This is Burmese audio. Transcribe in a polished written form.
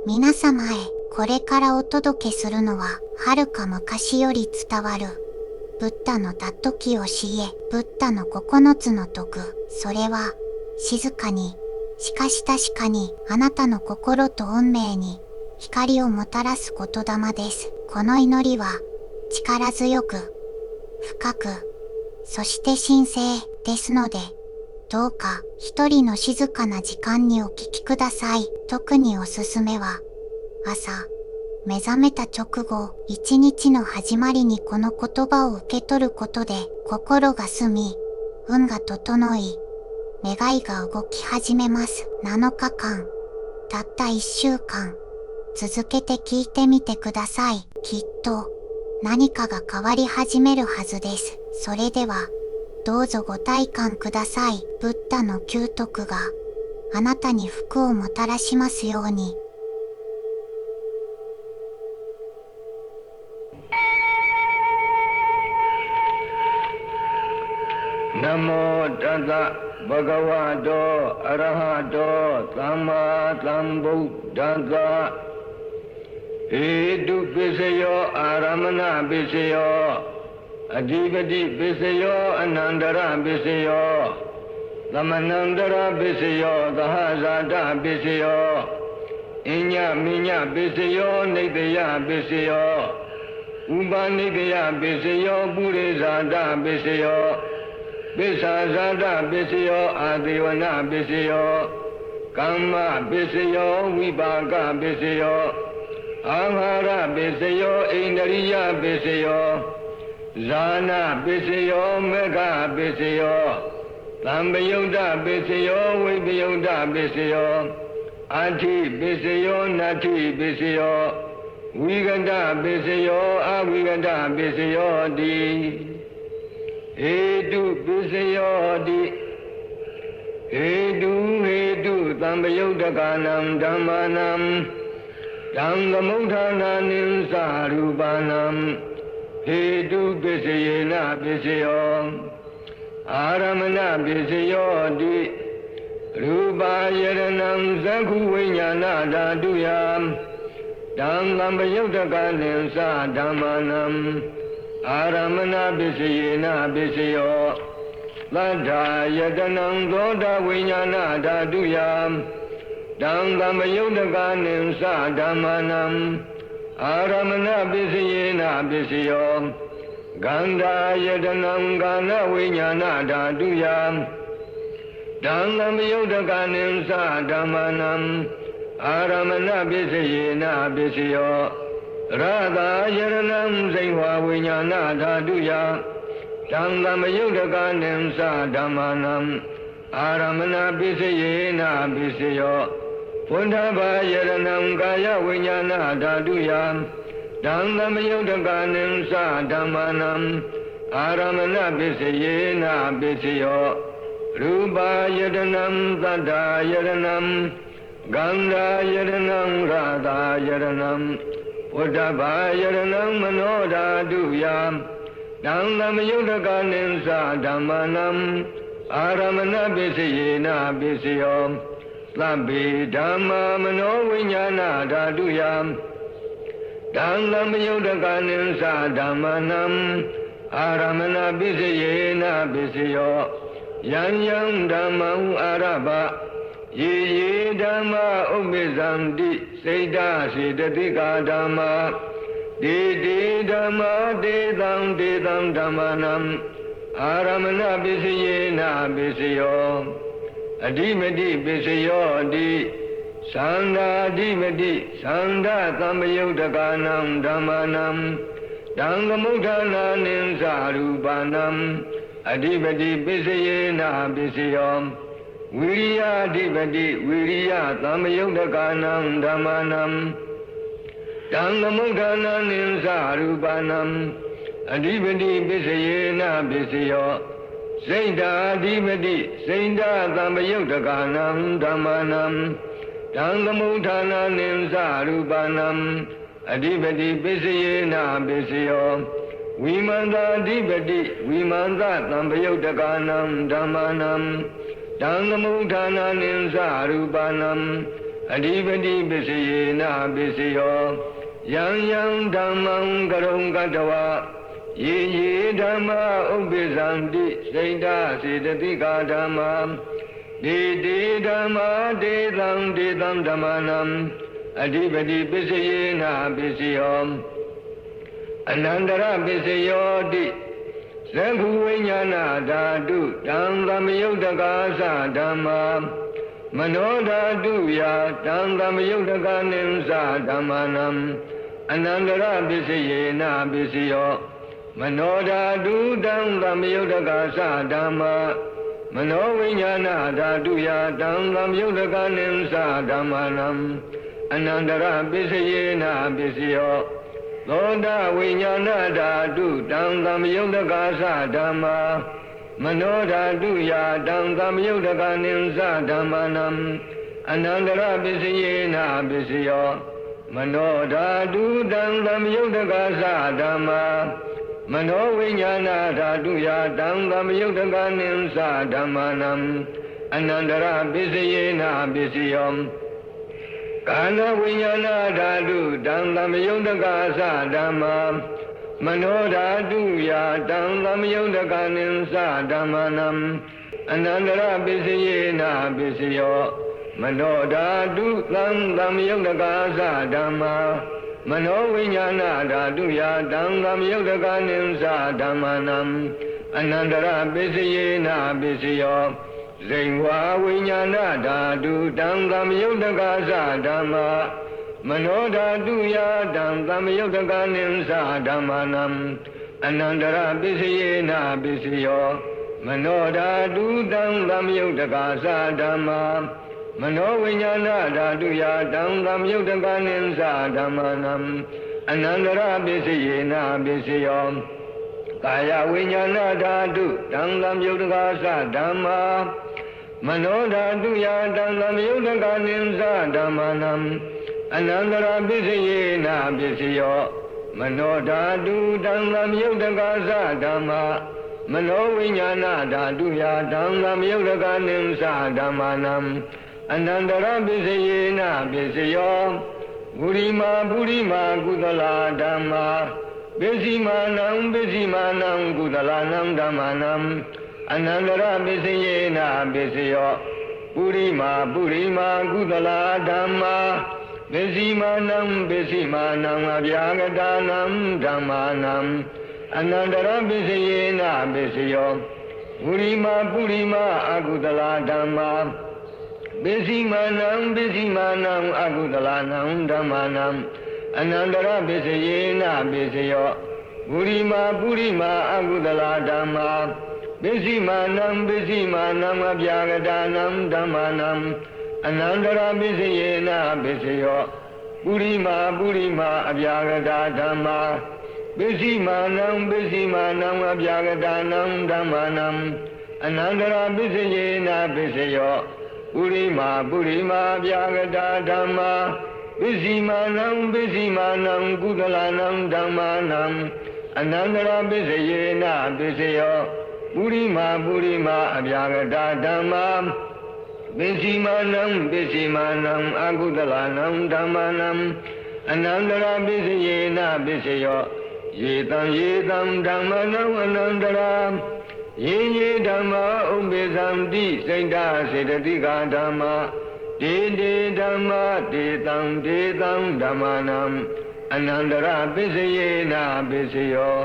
皆様へこれからお届けするのは、はるか昔より伝わる、ブッダのダットキ教え、ブッダの9つの徳。それは、静かに、しかし確かに、あなたの心と運命に、光をもたらす言霊です。この祈りは、力強く、深く、そして神聖ですので、どうか一人の静かな時間にお聞きください。特におすすめは、朝、目覚めた直後、一日の始まりにこの言葉を受け取ることで、心が澄み、運が整い、願いが動き始めます。7日間、たった1週間、続けて聞いてみてください。きっと、何かが変わり始めるはずです。それでは、どうぞご体感ください。ブッダの9徳があなたに福をもたらしますように。ナモタッバガワトアラハトサンマサンブッダザエドゥピセヨアラマナピセヨアディバディピセヨアナンダラピセヨサマナンダラピセヨダハザダピセヨイニャミニャピセヨネテヤピセヨウバネテヤピセヨブレザダピセヨပိစ္ဆာဇာတပစ္စယောအာသေဝနာပစ္စယောကမ္မပစ္စယောဝိပါကပစ္စယောအာဟာရပစ္စယောဣန္ဒရိယပစ္စယောဇာနာပစ္စယောမေဃပစ္စယောသံပယုတ်တပစ္စယောဝိပယုတ်တပစ္စယောအာထိပစ္စယောနတ္ထိပစ္စယောဝိကတပစ္စယောအဝိကတပစ္စယောတိဟေတုပစ္စယောတိဟေတုသံပယုတ်တကနံဓမ္မာနံဓမ္မမုဋ္ဌာနာနိသရူပနံဟေတုပစ္စယေနပစ္စယောအာရမဏပစ္စယောတိရူပယရဏံသက္ခုဝိညာဏဓာတုယဓမ္မပယုတ်တကနိသဓမ္မာနံအာရမဏပစ္စယေနပစ္စယောသတ္ထာယတနံသောတာဝိညာဏဓာတုယတံသမယုတ်တကနိသဓမ္မာနံအာရမဏပစ္စယေနပစ္စယောဂန္ဓာယတနံကာနဝိညာဏဓာတုယတံသမယုတ်တကနိသဓမ္မာနံအာရမဏပစ္စယေနပစ္စယောရတာယရဏံဇိဝဝိညာဏဓာတုယတံသမယုတ်တကနိသဓမ္မာနံအာရမဏပစ္စယေနပစ္စယောဘုဒ္ဓဘာယရဏံကာယဝိညာဏဓာတုယတံသမယုတ်တကနိသဓမ္မာနံအာရမဏပစ္စယေနပစ္စယောရူပယတနံသတ္တယရဏံဂန္ဓာယရဏံရတာယရဏံဝတ္တဘာယရဏံမနောဓာတုယတံသမယုတ်တကနိသဓမ္မာနံအာရမဏပစ္စယေနပစ္စယောသဗ္ဗေဓမ္မာမနောဝိညာဏဓာတုယတံသမယုတ်တကနိသဓမ္မာနံအာရမဏပစ္စယေနပစ္စယောယံယံဓမ္မံအာရဘယေယေဓမ္မာဥပ္ပဇံတိစိတ်ဓာစေတသိကာဓမ္မာဒေတေဓမ္မာဒေသံဓမ္မာနံအာရမဏပစ္စယေနပစ္စယောအဓိမတိပစ္စယောတိသန္တာအဓိမတိသန္တာသမ္ပယုတ်တကနံဓမ္မာနံတံသမုဋ္ဌာနာနိသရူပနံအဓိပတိပစ္စယေနပစ္စယောဝိရိယအဓိပတိဝိရိယသမ္ပယုတ်တကနံဓမ္မာနံတံသမုဋ္ဌာနာနိသရူပနံအဓိပတိပစ္စယေနပစ္စယောစိတ်ဓာအဓိပတိစိတ်ဓာသမ္ပယုတ်တကနံဓမ္မာနံတံသမုဋ္ဌာနာနိသရူပနံအဓိပတိပစ္စယေနပစ္စယောဝိမန္တာအဓိပတိဝိမန္တသမ္ပယုတ်တကနံဓမ္မာနံတံသမုဋ္ဌာနာနိသရူပနံ အဓိပတိပစ္စယေနပစ္စယောယံယံဓမ္မံကရုံကတဝယေယေဓမ္မဥပ္ပိသန္တိစိတ်ဓာစေတသိကာဓမ္မဒေတေဓမ္မာဒေသံဒေသံဓမ္မနံအဓိပတိပစ္စယေနပစ္စယောအနန္တရပစ္စယောတိသက္ခုဝိညာဏဓာတုတံသမယုတ်တကာသဓမ္မာမနောဓာတုယတံသမယုတ်တကာနိသဓမ္မနံအနန္တရပစ္စယေနပစ္စယောမနောဓာတုတံသမယုတ်တကာသဓမ္မာမနောဝိညာဏဓာတုယတံသမယုတ်တကာနိသဓမ္မနံအနန္တရပစ္စယေနပစ္စယောသောတာဝိညာဏဓာတုတံသမယုတ်တကာသဓမ္မာမနောဓာတုယတံသမယုတ်တကာနိသဓမ္မနံအနန္တရပစ္စယေနပစ္စယောမနောဓာတုတံသမယုတ်တကာသဓမ္မာမနောဝိညာဏဓာတုယတံသမယုတ်တကာနိသဓမ္မနံအနန္တရပစ္စယေနပစ္စယောကာဏဝိညာဏဓာတုတံသမယုတ်တကာသဓမ္မာမနောဓာတုယတံသမယုတ်တကာနိသဓမ္မနံအနန္တရပစ္စယေနပစ္စယောမနောဓာတုတံသမယုတ်တကာသဓမ္မာမနောဝိညာဏဓာတုယတံသမယုတ်တကာနိသဓမ္မနံအနန္တရပစ္စယေနပစ္စယောဇိဝါဝိညာဏဓာတုတံသမယုတ်တကာသဓမ္မာမနောဓာတုယတံသမယုတ်တကာနိသဓမ္မနံအနန္တရပစ္စယေနပစ္စယောမနောဓာတုတံသမယုတ်တကာသဓမ္မာမနောဝိညာဏဓာတုယတံသမယုတ်တကာနိသဓမ္မနံအနန္တရပစ္စယေနပစ္စယောကာယဝိညာဏဓာတုတံသမယုတ်တကာသဓမ္မာမနောဓာတုယတံသမယုတ်တကာနိသဓမ္မနံအနန္တရပစ္စယေနပစ္စယောမနောဓာတုတံသမယုတ်တကာသဓမ္မာမနောဝိညာဏဓာတုယတံသမယုတ်တကာနိသဓမ္မနံအနန္တရပစ္စယေနပစ္စယောပုရိမာပုရိမာကုသလာဓမ္မာပစ္စည်းမာနံပစ္စည်းမာနံကုသလာနံဓမ္မနံအနန္တရပစ္စယေနပစ္စယောပုရိမာပုရိမာကုသလာဓမ္မာပစ္စည်းမာနံပစ္စည်းမာနံအဗျာဂတာနံဓမ္မာနံအနန္တရပစ္စယေနပစ္စယောပုရိမာပုရိမာအကုသလာဓမ္မာပစ္စည်းမာနံပစ္စည်းမာနံအကုသလာနံဓမ္မာနံအနန္တရပစ္စယေနပစ္စယောပုရိမာပုရိမာအကုသလာဓမ္မာပစ္စည်းမာနံပစ္စည်းမာနံအဗျာဂတာနံဓမ္မာနံအနန္တရပစ္စယေနပစ္စယောပုရိမာပုရိမာအဗျာဂတာဓမ္မာပစ္စည်းမာနံပစ္စည်းမာနံအဗျာဂတာနံဓမ္မာနံအနန္တရပစ္စယေနပစ္စယောပုရိမာပုရိမာအဗျာဂတာဓမ္မာပစ္စည်းမာနံပစ္စည်းမာနံကုသလနံဓမ္မာနံအနန္တရပစ္စယေနပစ္စယောပုရိမာပုရိမာအဗျာဂတာဓမ္မာပစ္စည်းမာနံပစ္စည်းမာနံအကုသလနံဓမ္မာနံအနန္တရပစ္စယေနပစ္စယောယေတံယေတံဓမ္မနံအနန္တရာယေယေဓမ္မာဥပ္ပိသန္တိစိတ်ဓာစေတသိကာဓမ္မာဒေဒေဓမ္မာဒေတံဒေတံဓမ္မာနံအနန္တရပစ္စယေနပစ္စယော